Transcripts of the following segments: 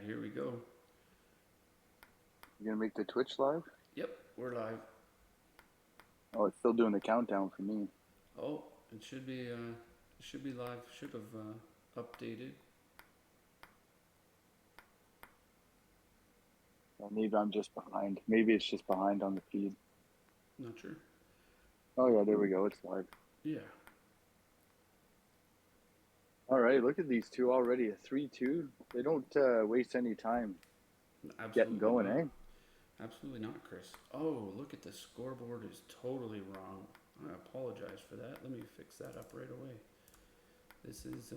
here we go. You gonna make the Twitch live? Yep, we're live. Oh, it's still doing the countdown for me. Oh, it should be live. Should have updated. Well, maybe I'm just behind. Maybe it's just behind on the feed. Not sure. Oh yeah, there we go. It's live. Yeah, All right, look at these two already. A 3-2. They don't waste any time getting absolutely going, not. eh? Absolutely not, Chris. Oh, look at the scoreboard is totally wrong. I apologize for that. Let me fix that up right away. This is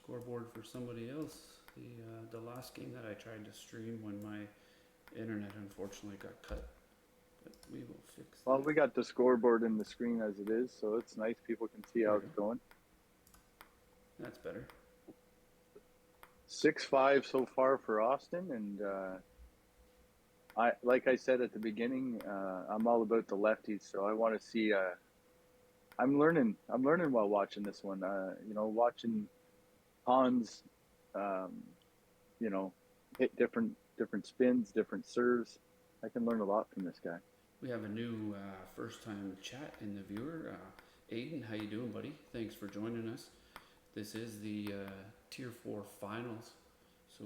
scoreboard for somebody else. The last game that I tried to stream when my internet unfortunately got cut. But we will fix Well, that. we got the scoreboard in the screen as it is, so it's nice. People can see There how we it's go. going. That's better. 6-5 so far for Austin, and like I said at the beginning, I'm all about the lefties, so I want to see. I'm learning. I'm learning while watching this one. Watching Hans, um, hit different spins, different serves. I can learn a lot from this guy. We have a new first-time chat in the viewer. Aiden, how you doing, buddy? Thanks for joining us. This is the Tier 4 Finals, so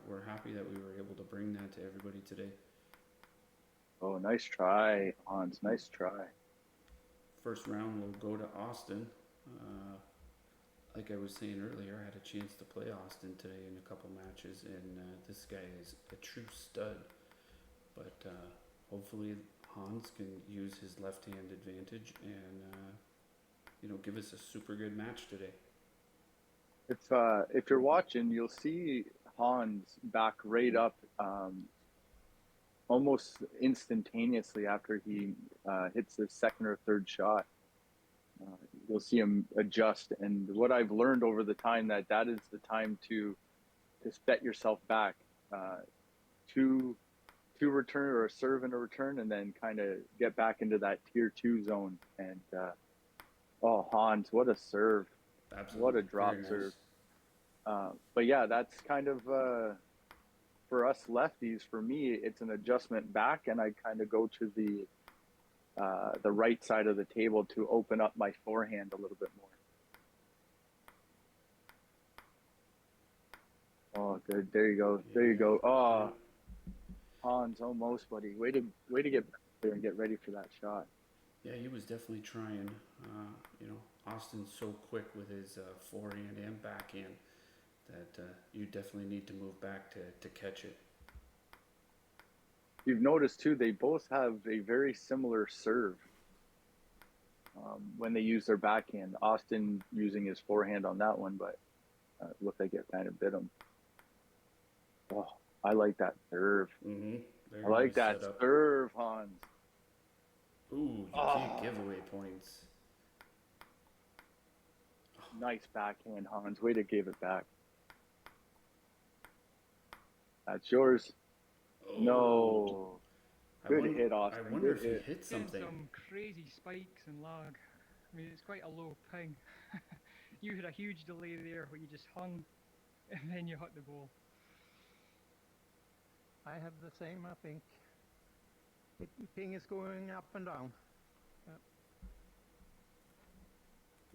we're happy that we were able to bring that to everybody today. Oh, nice try, Hans. Nice try. First round will go to Austin. Uh, like I was saying earlier, I had a chance to play Austin today in a couple matches, and this guy is a true stud. But hopefully Hans can use his left-hand advantage and give us a super good match today. If you're watching, you'll see Hans back right up almost instantaneously after he hits the second or third shot. You'll see him adjust, and what I've learned over the time that is the time to set yourself back. Two return or a serve and a return, and then kind of get back into that tier 2 zone. And oh, Hans, what a serve! What a Absolutely, very drop serve! nice. But yeah, that's kind of for us lefties. For me, it's an adjustment back, and I kind of go to the right side of the table to open up my forehand a little bit more. Oh, good. There you go. There you Yeah, go. yeah, Oh, Hans, almost, buddy. Way to get back there and get ready for that shot. yeah. He was definitely trying. Austin's so quick with his forehand and backhand that you definitely need to move back to catch it. You've noticed too, they both have a very similar serve when they use their backhand. Austin using his forehand on that one, but it looked like it kind of bit him. Oh, I like that serve. Mm-hmm. I Very like nice that setup. serve, Hans. Ooh, you can't Oh, give away points. nice backhand, Hans. Way to give it back. That's yours. Oh, No. I Good wonder. hit, I Austin. wonder Good if he hit. hit Getting something. some crazy spikes and lag. I mean, it's quite a low ping. You had a huge delay there where you just hung and then you hit the ball. I have the same, I think. It, ping is going up and down.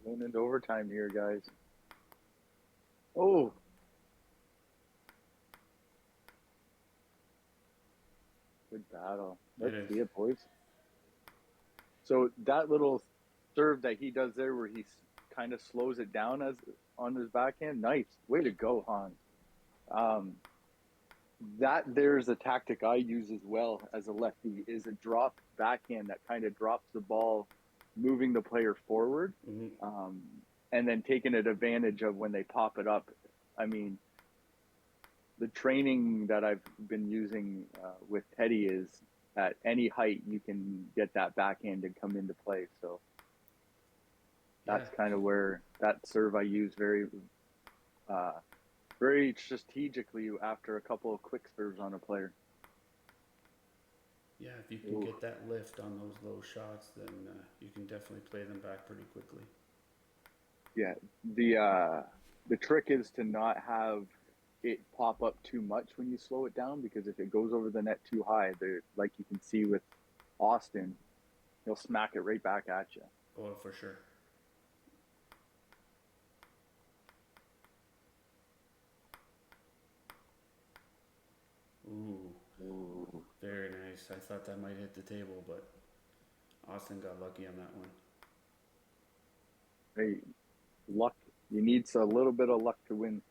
Going into overtime here, guys. Oh, good battle. It Let's is. see it, boys. So that little serve that he does there, where he kind of slows it down as on his backhand, nice. Way to go, Hans. Um, that there's a tactic I use as well as a lefty, is a drop backhand that kind of drops the ball, moving the player forward, Mm-hmm. um, and then taking advantage of when they pop it up. I mean, the training that I've been using with Teddy is at any height you can get that backhand and come into play. So Yeah, that's kind of where that serve I use uh, very strategically after a couple of quick serves on a player. yeah. If you can Ooh. get that lift on those low shots, then you can definitely play them back pretty quickly. Yeah, the trick is to not have it pop up too much when you slow it down, because if it goes over the net too high, like you can see with Austin, he'll smack it right back at you. Oh, for sure. Ooh, very nice. I thought that might hit the table, but Austin got lucky on that one. Hey, luck. You need a little bit of luck to win.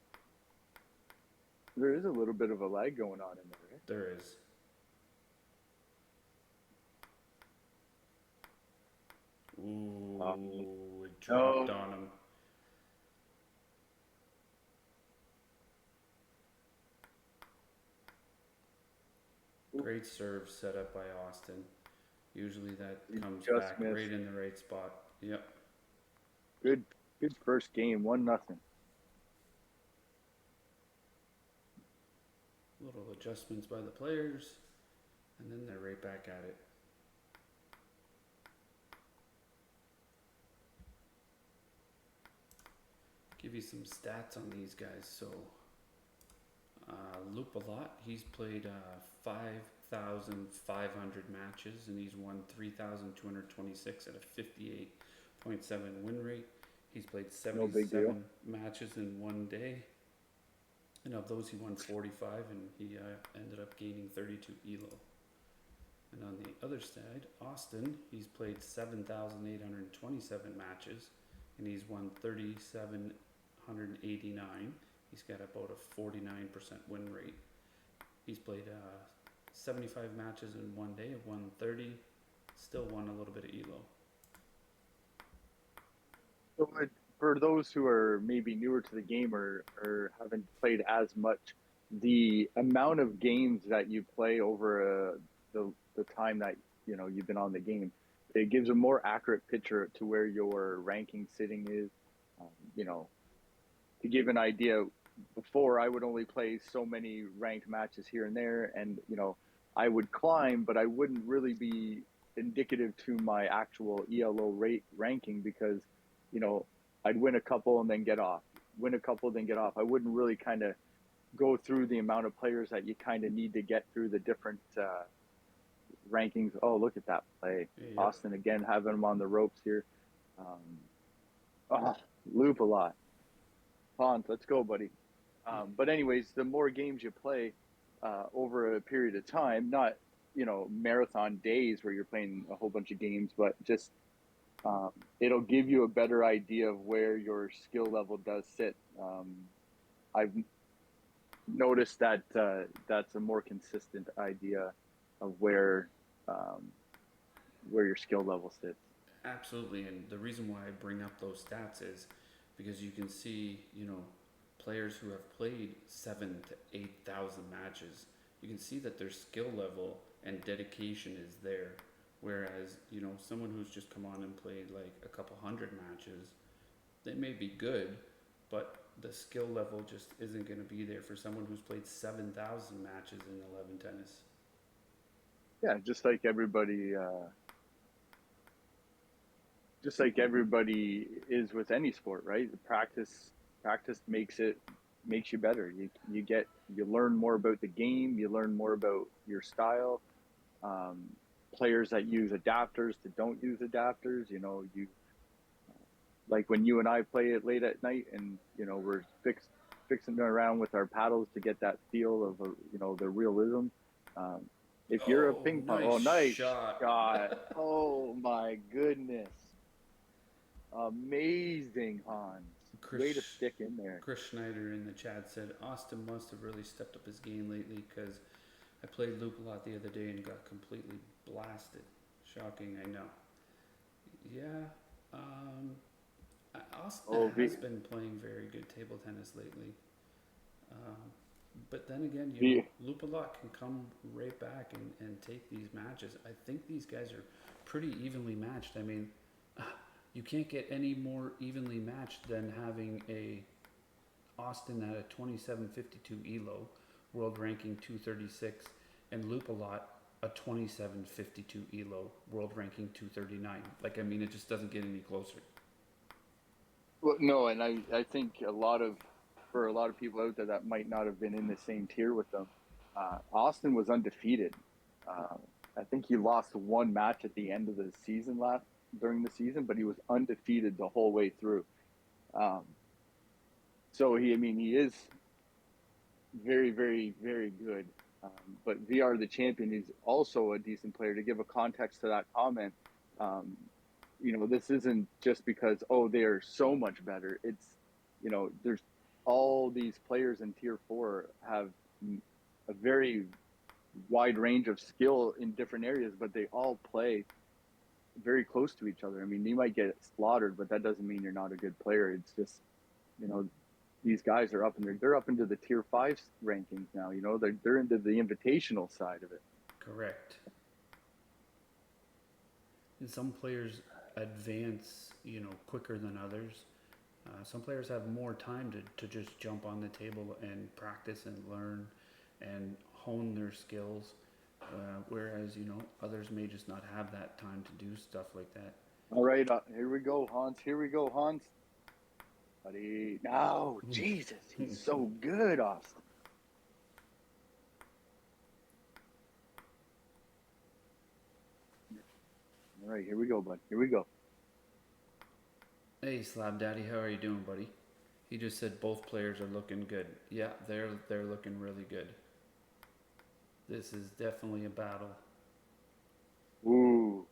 There is a little bit of a lag going on in there, right? There is. Ooh, it dropped on him. Great serve set up by Austin. Usually that comes back missed. right in the right spot. Yep. Good first game, 1-0. Little adjustments by the players, and then they're right back at it. Give you some stats on these guys. So, LoopAlot, he's played 5,500 matches, and he's won 3,226 at a 58.7 win rate. He's played 77 matches in one day. And of those, he won 45, and he ended up gaining 32 ELO. And on the other side, Austin, he's played 7,827 matches, and he's won 3,789. He's got about a 49% win rate. He's played 75 matches in one day, won 30, still won a little bit of ELO. So for those who are maybe newer to the game or haven't played as much, the amount of games that you play over the time that you've been on the game, it gives a more accurate picture to where your ranking sitting is. To give an idea, before I would only play so many ranked matches here and there, and I would climb, but I wouldn't really be indicative to my actual ELO rate ranking, because I'd win a couple and then get off, win a couple then get off. I wouldn't really kind of go through the amount of players that you kind of need to get through the different rankings. Oh, look at that play. Yep. Austin again, having him on the ropes here. LoopAlot. Hans, let's go, buddy. But anyways, the more games you play over a period of time, not marathon days where you're playing a whole bunch of games, but just it'll give you a better idea of where your skill level does sit. I've noticed that that's a more consistent idea of where your skill level sits. Absolutely, and the reason why I bring up those stats is because you can see, players who have played 7,000 to 8,000 matches, you can see that their skill level and dedication is there. Whereas, someone who's just come on and played like a couple hundred matches, they may be good, but the skill level just isn't going to be there for someone who's played 7,000 matches in 11 tennis. Yeah, just like everybody is with any sport, right? Practice makes you better. You learn more about the game, you learn more about your style. Players that use adapters that don't use adapters, like when you and I play it late at night, and we're fixing around with our paddles to get that feel of the realism. If you're a ping pong, nice shot. Oh my goodness, amazing, Hans. Way to stick in there. Chris Schneider in the chat said Austin must have really stepped up his game lately, because I played LoopAlot the other day and got completely blasted. Shocking, I know. Yeah, Austin has been playing very good table tennis lately. But then again, LoopAlot can come right back and take these matches. I think these guys are pretty evenly matched. I mean, you can't get any more evenly matched than having a Austin at a 27.52 ELO, world ranking 236, and LoopAlot a 27.52 ELO, world ranking 239. Like, I mean, it just doesn't get any closer. Well, no, and I think a lot of for a lot of people out there that might not have been in the same tier with them, Austin was undefeated. I think he lost one match at the end of the season during the season, but he was undefeated the whole way through. So he is very, very, very good. But VR the champion is also a decent player. To give a context to that comment, this isn't just because, they are so much better. It's, there's all these players in tier 4 have a very wide range of skill in different areas, but they all play very close to each other. I mean, you might get slaughtered, but that doesn't mean you're not a good player. It's just, these guys are they're up into the tier 5 rankings now. They're into the invitational side of it. Correct. And some players advance, quicker than others. Some players have more time to just jump on the table and practice and learn and hone their skills, whereas others may just not have that time to do stuff like that. All right, here we go, Hans. Buddy, no, Jesus, he's so good, Austin. All right, here we go, bud. Here we go. Hey, Slab Daddy, how are you doing, buddy? He just said both players are looking good. Yeah, they're looking really good. This is definitely a battle. Ooh,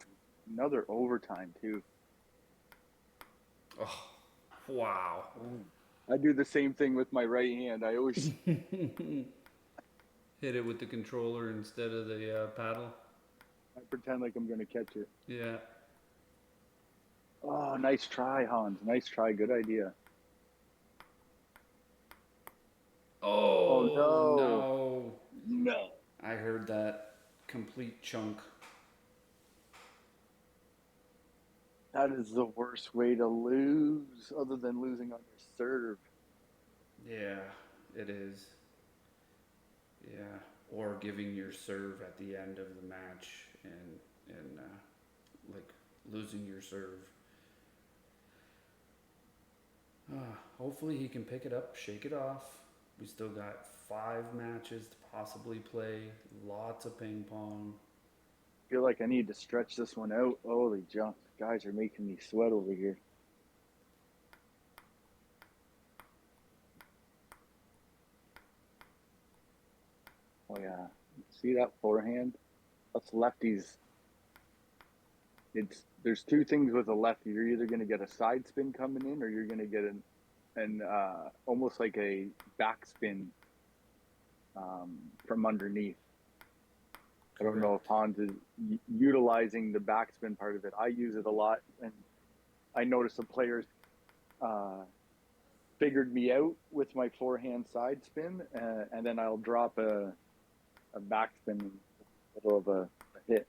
another overtime too. Oh, wow. I do the same thing with my right hand. I always hit it with the controller instead of the paddle. I pretend like I'm going to catch it. Yeah. Oh, nice try, Hans. Nice try. Good idea. Oh, no. I heard that complete chunk. That is the worst way to lose, other than losing on your serve. Yeah, it is. Yeah, or giving your serve at the end of the match and like losing your serve. Hopefully he can pick it up, shake it off. We still got 5 matches to possibly play. Lots of ping pong. I feel like I need to stretch this one out. Holy junk. Guys are making me sweat over here. Oh, yeah. See that forehand? Us lefties. There's 2 things with a lefty. You're either going to get a side spin coming in, or you're going to get an almost like a backspin from underneath. I don't know if Hans is utilizing the backspin part of it. I use it a lot, and I noticed the players figured me out with my forehand side spin, and then I'll drop a backspin in the middle of a hit.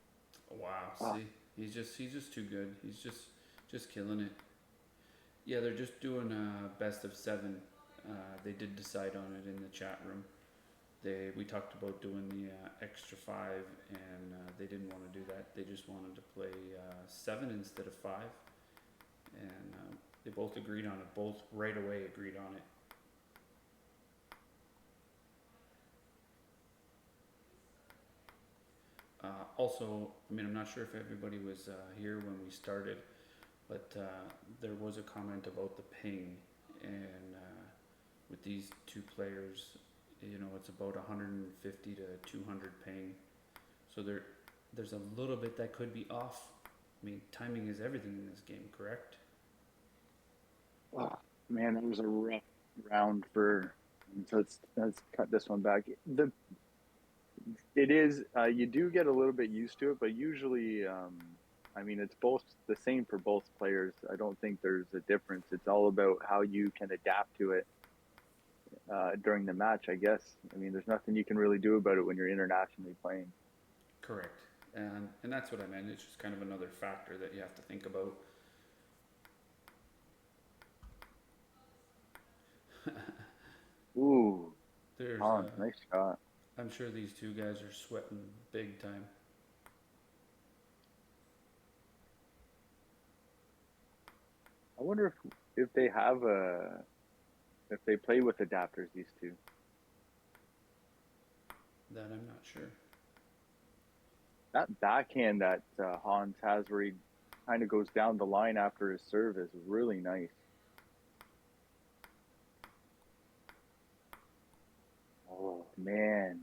Wow, see, he's just too good. He's just killing it. Yeah, they're just doing a best of 7. They did decide on it in the chat room. We talked about doing the extra 5, and they didn't want to do that. They just wanted to play 7 instead of 5, and they both agreed on it. Both right away agreed on it. Also, I'm not sure if everybody was here when we started, but there was a comment about the ping, and with these 2 players, it's about 150 to 200 ping. So there's a little bit that could be off. Timing is everything in this game, correct? Oh, man, that was a rough round so let's cut this one back. It is, you do get a little bit used to it, but usually, it's both the same for both players. I don't think there's a difference. It's all about how you can adapt to it during the match, I guess. There's nothing you can really do about it when you're internationally playing. Correct. And that's what I meant. It's just kind of another factor that you have to think about. Ooh. There's nice shot. I'm sure these 2 guys are sweating big time. I wonder if they have a if they play with adapters, these two. That I'm not sure. That backhand that Hans has where he kind of goes down the line after his serve is really nice. Oh, man.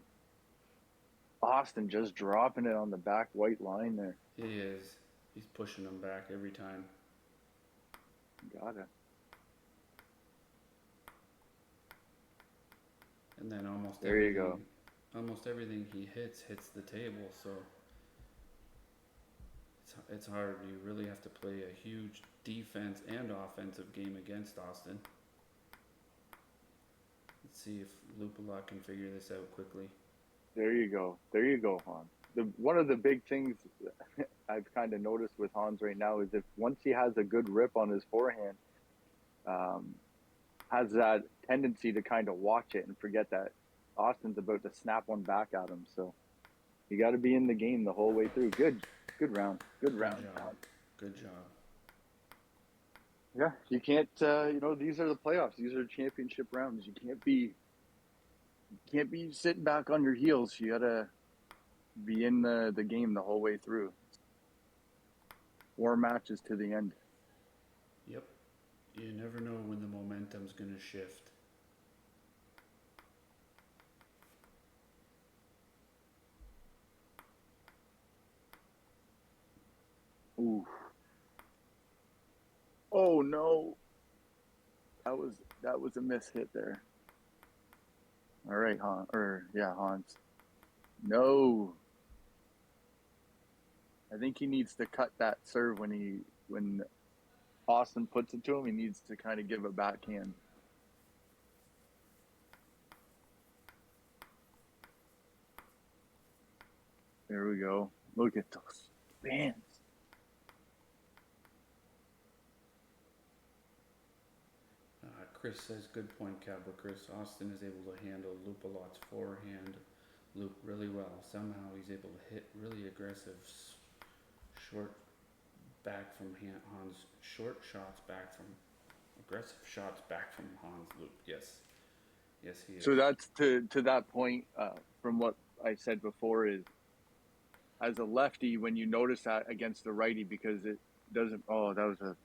Austin just dropping it on the back white line there. He is. He's pushing them back every time. Gotta. And then almost There you go. Almost everything he hits the table, so it's hard. You really have to play a huge defense and offensive game against Austin. Let's see if LoopAlot can figure this out quickly. There you go. There you go, Hans. One of the big things I've kind of noticed with Hans right now is if once he has a good rip on his forehand, has that tendency to kind of watch it and forget that Austin's about to snap one back at him. So you got to be in the game the whole way through. Good round. Good round. Good job. Yeah, you can't. These are the playoffs. These are championship rounds. You can't be sitting back on your heels. You gotta be in the game the whole way through. 4 matches to the end. Yep. You never know when the momentum's going to shift. Ooh. Oh no. That was a miss hit there. All right, Hans. No. I think he needs to cut that serve when Austin puts it to him. He needs to kind of give a backhand. There we go. Look at those fans. Chris says, good point, Cowboy Chris. Austin is able to handle LoopAlot's forehand loop really well. Somehow he's able to hit really aggressive short back from Hans. Short shots back from aggressive shots back from Hans loop. Yes, he is. So that's to that point. From what I said before, is as a lefty, when you notice that against the righty, because it doesn't. Oh, that was a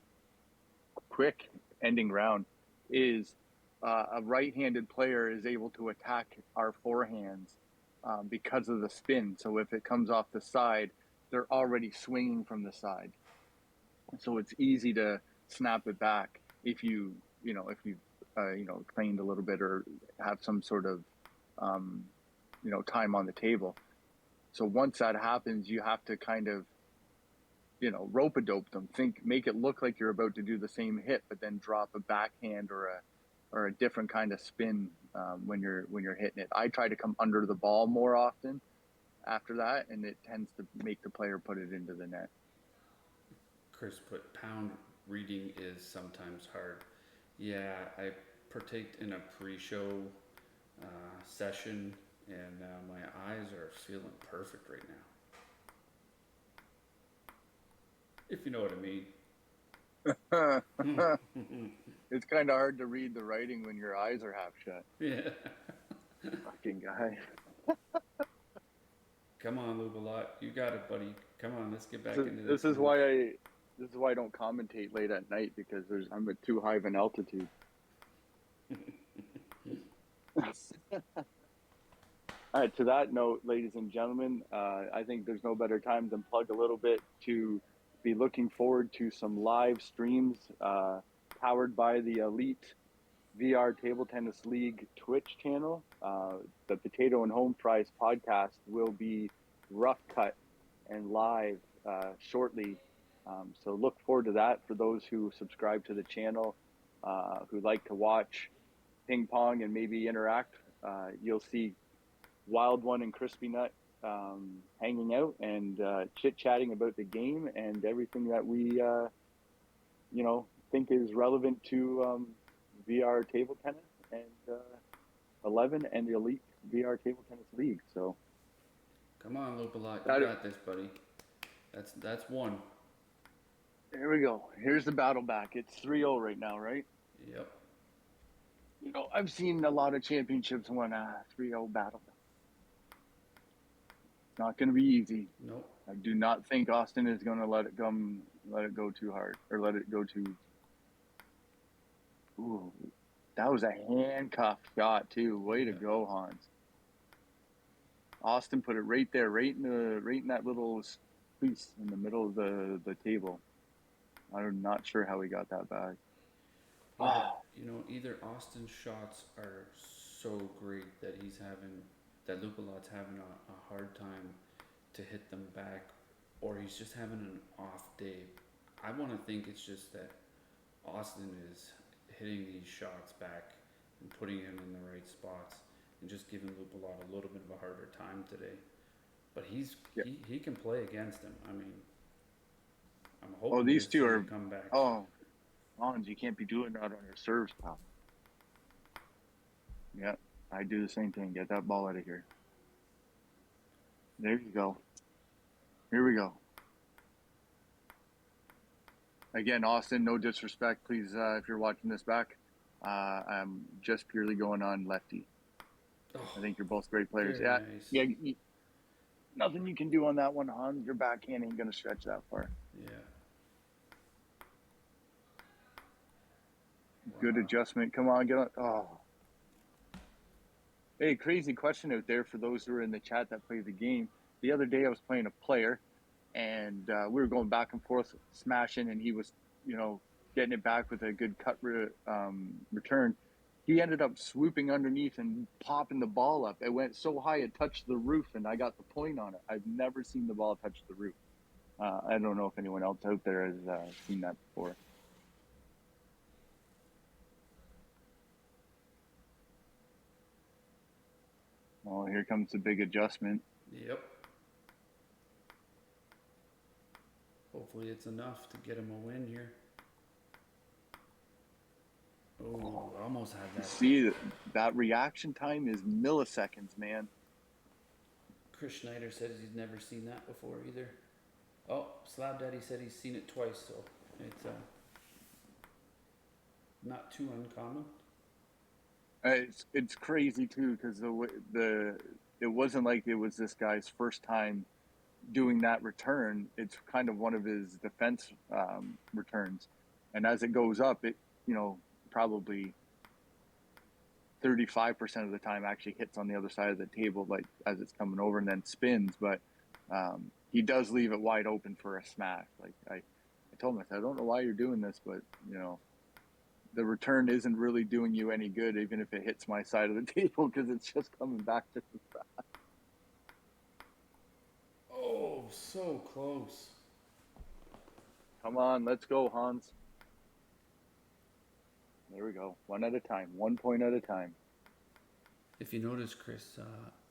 quick ending round. Is a right-handed player is able to attack our forehands because of the spin. So if it comes off the side, they're already swinging from the side. So it's easy to snap it back if you've cleaned a little bit or have some sort of time on the table. So once that happens, you have to kind of rope-a-dope them. Make it look like you're about to do the same hit, but then drop a backhand or a different kind of spin when you're hitting it. I try to come under the ball more often after that, and it tends to make the player put it into the net. Chris put pound reading is sometimes hard. Yeah, I partaked in a pre-show session, and my eyes are feeling perfect right now. If you know what I mean. It's kind of hard to read the writing when your eyes are half shut. Yeah. Fucking guy. Come on, LoopAlot. You got it, buddy. Come on, let's get back into this. This is why I don't commentate late at night, because I'm at too high of an altitude. All right, to that note, ladies and gentlemen, I think there's no better time than plug a little bit to be looking forward to some live streams powered by the EliteVR Table Tennis League Twitch channel. The Potato and Home Fries podcast will be rough cut and live shortly. So look forward to that for those who subscribe to the channel, who like to watch ping pong and maybe interact. You'll see Wild One and Crispy Nut hanging out and chit-chatting about the game and everything that we, think is relevant to VR table tennis and 11 and the Elite VR Table Tennis League. So, come on, LoopAlot, you got this, buddy. That's one. There we go. Here's the battle back. It's 3-0 right now, right? Yep. You know, I've seen a lot of championships won a 3-0 battle. Not going to be easy. Nope. I do not think Austin is going to let it go too hard, or let it go too. Ooh, that was a handcuff shot too. Way to go, Hans. Austin put it right there, right in that little space in the middle of the table. I'm not sure how he got that back. You know, either Austin's shots are so great that that LoopAlot's having a hard time to hit them back, or he's just having an off day. I want to think it's just that Austin is hitting these shots back and putting him in the right spots and just giving LoopAlot a little bit of a harder time today. But he can play against him. I mean, I'm hoping these two are come back. Hans, you can't be doing that on your serves, pal. Yeah, I do the same thing. Get that ball out of here. There you go. Here we go. Again, Austin, no disrespect, please, if you're watching this back. I'm just purely going on lefty. I think you're both great players. Nice. Yeah. Nothing you can do on that one, Hans. Your backhand ain't going to stretch that far. Yeah. Good adjustment. Come on, get on. Oh. Hey, crazy question out there for those who are in the chat that play the game. The other day I was playing a player, and we were going back and forth, smashing, and he was, getting it back with a good cut return. He ended up swooping underneath and popping the ball up. It went so high it touched the roof, and I got the point on it. I've never seen the ball touch the roof. I don't know if anyone else out there has seen that before. Oh, here comes the big adjustment. Yep. Hopefully it's enough to get him a win here. Oh, almost had that. See, that reaction time is milliseconds, man. Chris Schneider said he's never seen that before either. Oh, Slab Daddy said he's seen it twice, so it's not too uncommon. It's crazy too, because it wasn't like it was this guy's first time doing that return. It's kind of one of his defense returns, and as it goes up, it probably 35% of the time actually hits on the other side of the table, like as it's coming over, and then spins. But he does leave it wide open for a smash. Like I told him, I said, I don't know why you're doing this, but the return isn't really doing you any good, even if it hits my side of the table, because it's just coming back just as fast. Oh, so close. Come on, let's go, Hans. There we go. One at a time. 1 point at a time. If you notice, Chris,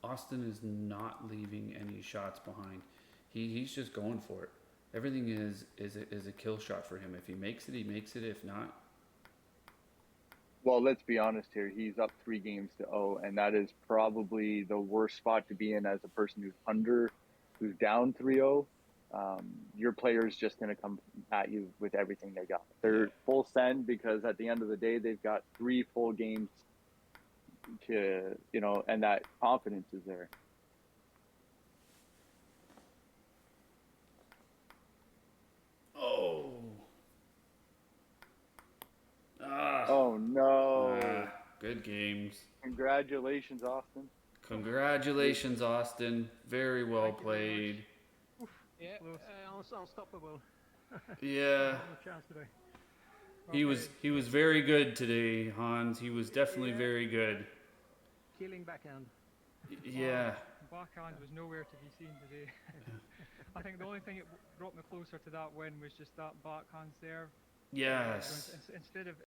Austin is not leaving any shots behind. He's just going for it. Everything is a kill shot for him. If he makes it, he makes it. If not, well, let's be honest here. He's up 3-0, and that is probably the worst spot to be in as a person who's down 3-0. Your player's just going to come at you with everything they got. They're full send, because at the end of the day, they've got 3 full games to, and that confidence is there. Oh no. Good games. Congratulations, Austin. Congratulations, Austin. Very well played. Yeah. Unstoppable. Yeah. No chance today. He was very good today, Hans. He was definitely very good. Killing backhand. Yeah. Backhand was nowhere to be seen today. I think the only thing that brought me closer to that win was just that backhand serve. Yes. So instead of